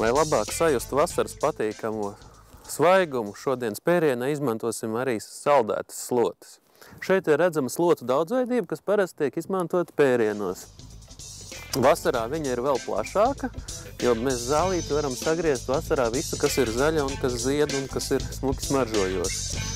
Lai labāk sajustu vasaras patīkamo svaigumu, šodienas pērienā izmantosim arī saldētas slotes. Šeit ir redzama slotu daudzveidība, kas parasti tiek izmantota pērienos. Vasarā viņa ir vēl plašāka, jo mēs zālīti varam sagriezt vasarā visu, kas ir zaļa un kas zied un kas ir smuki smaržojoši.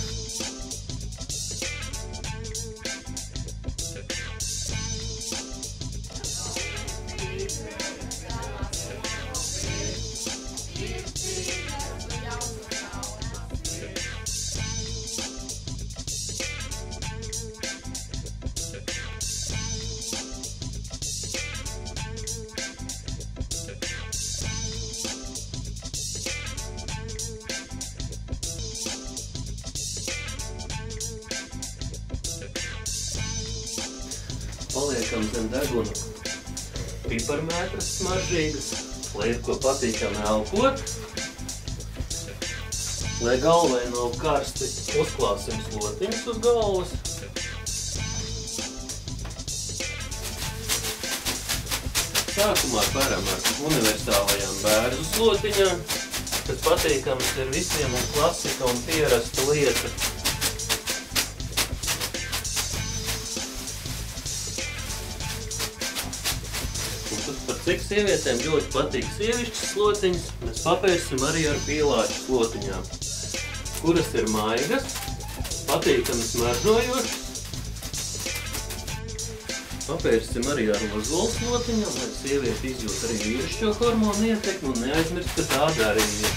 Paliekam zem deguna piparmētras smaržīgas, lai ir ko patīkami elpot. Lai galvai nav karsti, uzklāsim slotiņus uz galvas. Sākumā peram ar universālajām bērzu slotiņām, kas patīkams ir visiem un klasika un pierasta lieta. Par cik sievietēm ļoti patīk sievišķas slotiņas, mēs papērsim arī ar pīlāču slotiņām, kuras ir maigas, patīkami smaržojošas. Papērsim arī ar ozolu slotiņām, lai sievieti izjūt arī vīrišķo hormonu ietekmi un neaizmirst, ka tāda arī ir.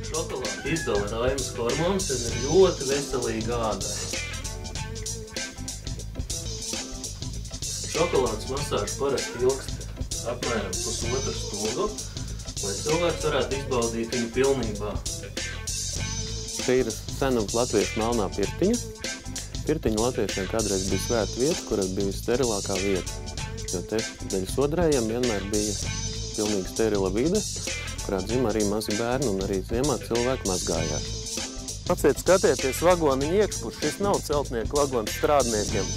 Šokolāde izdala raimas hormonus un ir ļoti veselīga ādai. Šokolādes masāža parasti ilgst apmēram pusotru stundu, lai cilvēks varētu izbaudīt viņu pilnībā. Šī ir sena latviešu melnā pirtiņa. Pirtiņa latviešiem kādreiz bija svēta vieta, kuras bija vissterilākā vieta, jo te dēļ sodrējiem vienmēr bija pilnīgi sterila vide, kurā dzima arī mazi bērni un arī ziemā cilvēki mazgājās. Aciet, skatieties vagoniņu iekšpus, šis nav celtnieku vagons strādniekiem.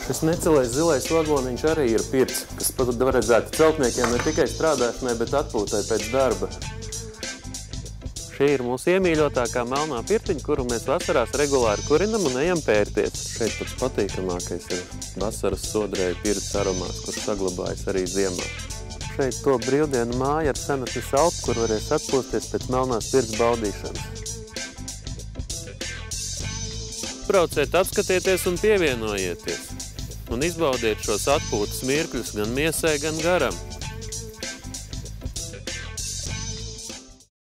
Šis necelais zilais vagoniņš arī ir pirts, kas pat redzētu celtniekiem ne tikai strādāšanai, bet atpūtai pēc darba. Šī ir mūsu iemīļotākā melnā pirtiņa, kuru mēs vasarās regulāri kurinam un ejam pērties. Šeit pats patīkamākais ir vasaras sodrēja pirts aromāts, kurš saglabājas arī ziemā. Šeit top brīvdienu māja ar senatnes alpu, kur varēs atpūsties pēc melnās pirts baudīšanas. Brauciet, apskatieties un pievienojieties. Un izbaudiet šos atpūtas mirkļus gan miesai, gan garam.